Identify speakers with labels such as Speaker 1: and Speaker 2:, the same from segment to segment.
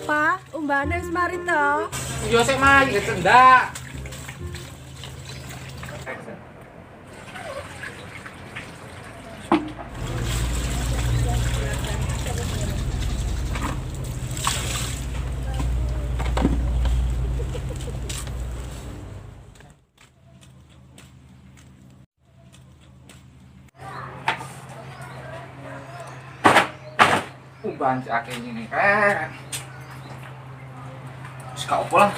Speaker 1: Pak, umbane wis mari to.
Speaker 2: Yo sik mah iki ndak. Umban cak ini wis gak apa lah.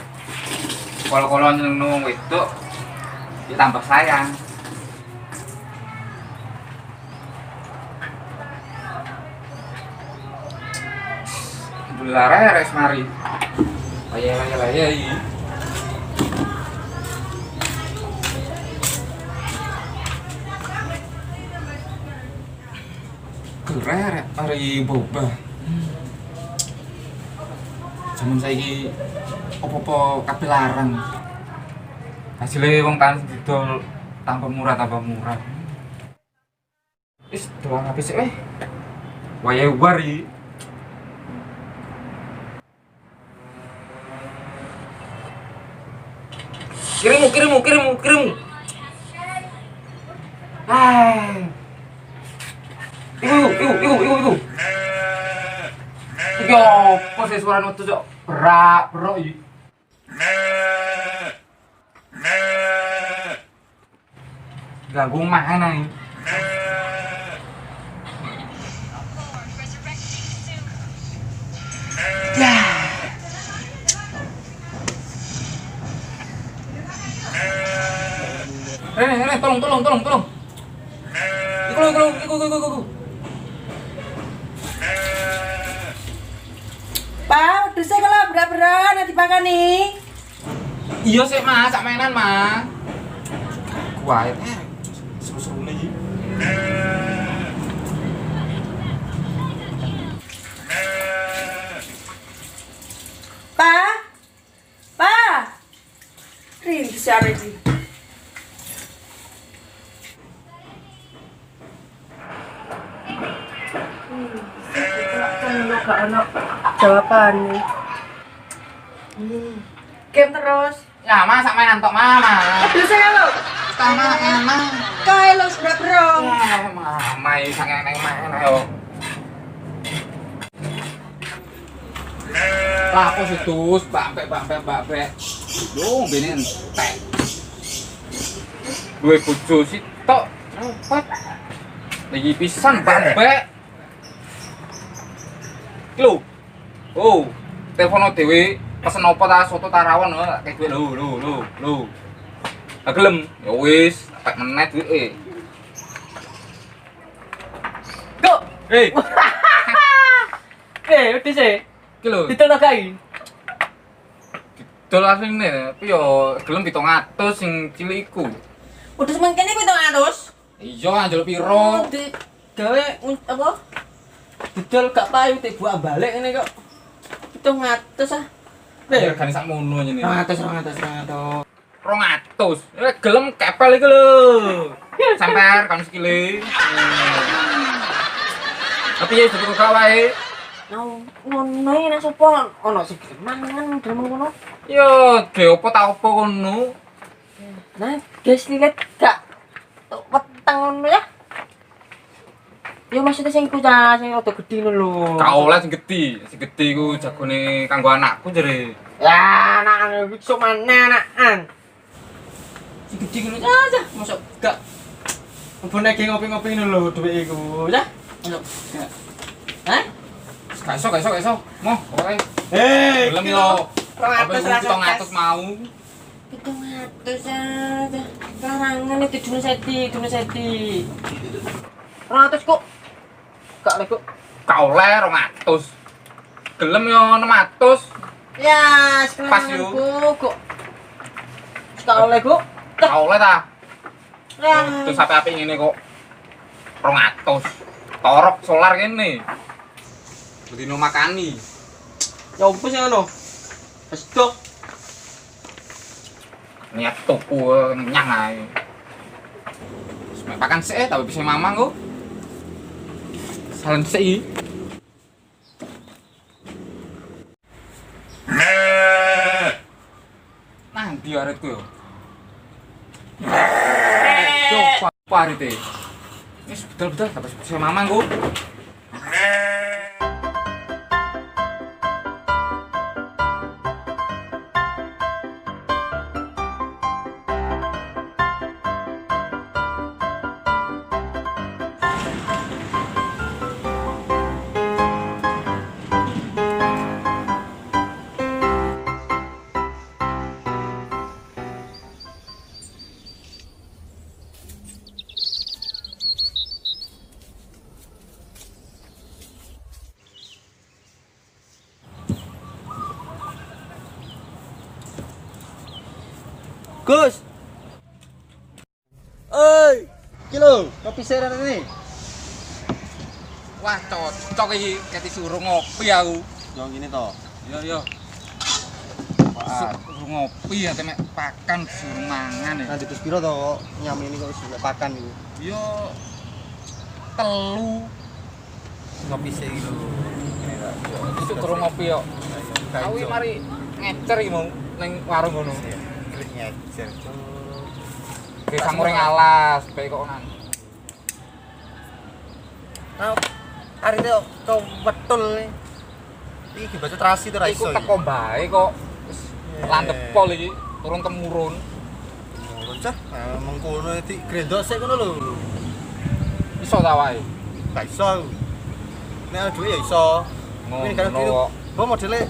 Speaker 2: Kalau nyeneng itu ditambah sayang. Alhamdulillah res mari. Ayah iki. Gereret hari boba. Zaman saiki opo-opo kabeh larang. Hasilnya wong tan didol tambah murah. Wis doang habis sik weh. Wayahe war iki. Kirimu. Hai. Iku. Iki opo sih suara nutu cok? Berak iki. Ganggu mana ini? Ya. Tolong. Iku.
Speaker 1: Pak, wedhuse kalau berat-berat nanti dipakani.
Speaker 2: Iya sih mah, sak mainan mah. Kuat seru-seru lagi.
Speaker 1: Pak. Rindu siapa iki? Gak ono jawaban. Game terus.
Speaker 2: Ya mah sak mainan tok mama.
Speaker 1: Wedhuse kalau
Speaker 2: Tama emang.
Speaker 1: kae lo berat-berat.
Speaker 2: Ya mama iki sak neng main ayo. Lah apa sih tus, bapek. Yo benen entek. Duwe bojo sih tok. Repot. Lagi pisan bapek. Lho. Oh, telepon dhewe pesen apa ta soto tarawon kayak duwe lho. Lah gelem, ya wis, tak menet duwe.
Speaker 1: Kok?
Speaker 2: Hei,
Speaker 1: Wedhuse.
Speaker 2: iki lho.
Speaker 1: Ditolak kae.
Speaker 2: Dol asline, tapi yo gelem 700 sing cilik iku.
Speaker 1: Wedhus mangkene 700.
Speaker 2: Iya, anjel piro?
Speaker 1: Gawe apa? Didol gak payu teh buak balik ngene kok. 700 ah.
Speaker 2: Ya kan sak mono nyene.
Speaker 1: 200.
Speaker 2: 200. Gelem kepel iku lho. Samper kan sekile. Tapi ya cukup gak wae.
Speaker 1: Ngono iki nek sapa ono sing mangan demen ngono.
Speaker 2: Yo, ge opo ta opo ngono.
Speaker 1: Nah, guys lihat gak weteng ngono ya. Ya maksudnya sing kucah sing rada gedhi ngono lho.
Speaker 2: Gak oleh sing gedhi iku jagone kanggo anakku jere.
Speaker 1: Ya, anak iki sok maneh anakan. Sing gedhi ngono aja, mosok gak mbone ge ngopi-ngopi ngono lho dhuwit iku, ya. Mosok gak. Hah?
Speaker 2: Gak iso. Moh, pokoke.
Speaker 1: Hei,
Speaker 2: Gelem yo.
Speaker 1: 200
Speaker 2: 700 mau.
Speaker 1: 700 aja. Larangan itu dunu seti. 200 kok. Gak oleh kok.
Speaker 2: Gak oleh 200. Gelem yo 600.
Speaker 1: Ya,
Speaker 2: Pas
Speaker 1: sekarang
Speaker 2: yuk.
Speaker 1: kok. Gak oleh kok.
Speaker 2: Gak oleh ta.
Speaker 1: Ya.
Speaker 2: Terus sampe apik ngene kok. 200. Torok solar kene. Bedino makani.
Speaker 1: Ya opo sih ngono? Wis dok.
Speaker 2: Niat tuku nyang ae. Wis makan sik tapi bisa mamang kok. Salen sik. aritku yo. Coba apa arite? Wis betul-betul dapat bisa mamangku.
Speaker 1: Gus. Oi, kilo, kopi seran ini.
Speaker 2: Wah, cocok iki keti suruh ngopi aku.
Speaker 1: Yo ngene to.
Speaker 2: Yo. Suruh ngopi ya temek pakan suruh mangan ya.
Speaker 1: Nanti terus piro to nyami ini kok sudah pakan iku.
Speaker 2: Yo telu
Speaker 1: Kopi se iki lho.
Speaker 2: isuk turu ngopi yo. Aku iki mari ngecer iki mau ning warung ngono.
Speaker 1: Ngecer.
Speaker 2: Ke samureng alas, bae kok nang.
Speaker 1: Nah, hari itu kau betul nih. Iki baca terasi to ra
Speaker 2: Iku
Speaker 1: iso.
Speaker 2: teko bae kok wis landep pol iki, turun temurun.
Speaker 1: Bocah, mengkono iki grendok sik ngono lho.
Speaker 2: Iso ta wae.
Speaker 1: Gak iso. Nek duwe ya iso. Ini kan itu. Kok modele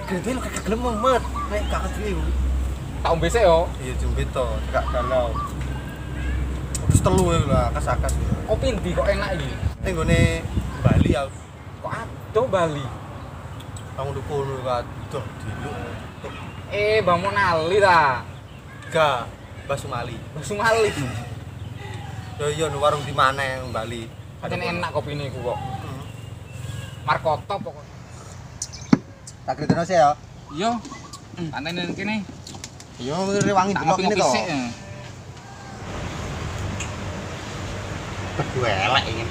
Speaker 1: grendok lu kagak gelem mumet. Nek gak duwe.
Speaker 2: Tak ombe sik yo.
Speaker 1: Iya jumbe to, gak galau. Terus telu lho akas-akas.
Speaker 2: Kopi ndi kok enak iki?
Speaker 1: Ning gone Bali ya.
Speaker 2: Kok adoh Bali.
Speaker 1: Kamu lu kono adoh diluk.
Speaker 2: Bang Monali ta.
Speaker 1: Gak Basumali.
Speaker 2: Basumali.
Speaker 1: Yo yo warung di mana yang Bali.
Speaker 2: Pancen enak kopine iku kok. Markoto pokok.
Speaker 1: Tak kriteria sih ya.
Speaker 2: Iya. Antene kene.
Speaker 1: Iya, rewangi
Speaker 2: Tak
Speaker 1: delok ini
Speaker 2: ngopi
Speaker 1: to.
Speaker 2: sik.
Speaker 1: Berdua elek ini.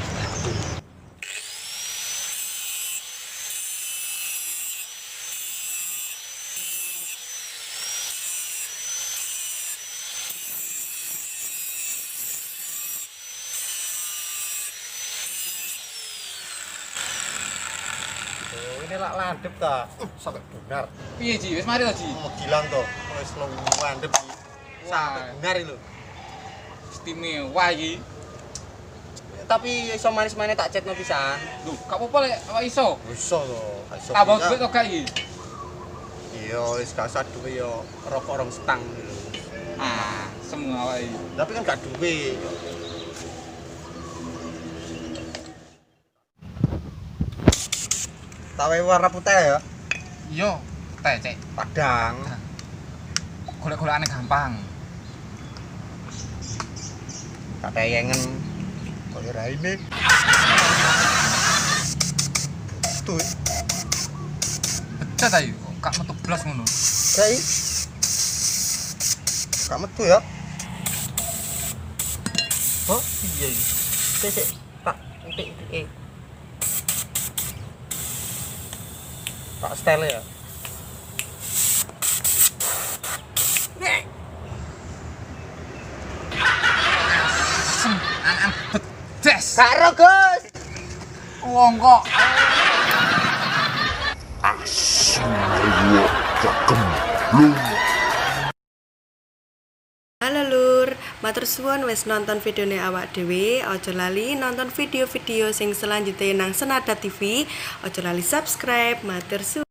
Speaker 1: Oh, ini lak landep ta. Sampai benar.
Speaker 2: Piye Ji? Wis mari to Ji.
Speaker 1: Megilan to. Wis landep iki. Sampai benar lho.
Speaker 2: Istimewa iki.
Speaker 1: Tapi iso manis-manis tak cetno pisan.
Speaker 2: Lho, gak apa-apa lek awak iso.
Speaker 1: Iso to. Iso.
Speaker 2: Tambah duit to gak iki?
Speaker 1: Iya, wis gak usah duwe yo rokok rong setang lho.
Speaker 2: Ah, semua awak iki.
Speaker 1: Tapi kan gak duwe. Tawe warna putih ya?
Speaker 2: Iya, teh cek.
Speaker 1: Padang.
Speaker 2: Golek-golekane gampang.
Speaker 1: Kateyengen koyo raine. Tuh,
Speaker 2: Pecah ta iki? Kok gak metu blas ngono.
Speaker 1: kayak gak metu ya? Oh, iya ini. Sik, Pak. Pak style ya?
Speaker 2: An bedes.
Speaker 1: Karo, Gus.
Speaker 2: Wong kok.
Speaker 3: Halo Lur, matur suwun wis nonton videone awak dhewe. Aja lali nonton video-video sing selanjutnya nang Senada TV. Aja lali subscribe, matur suwun.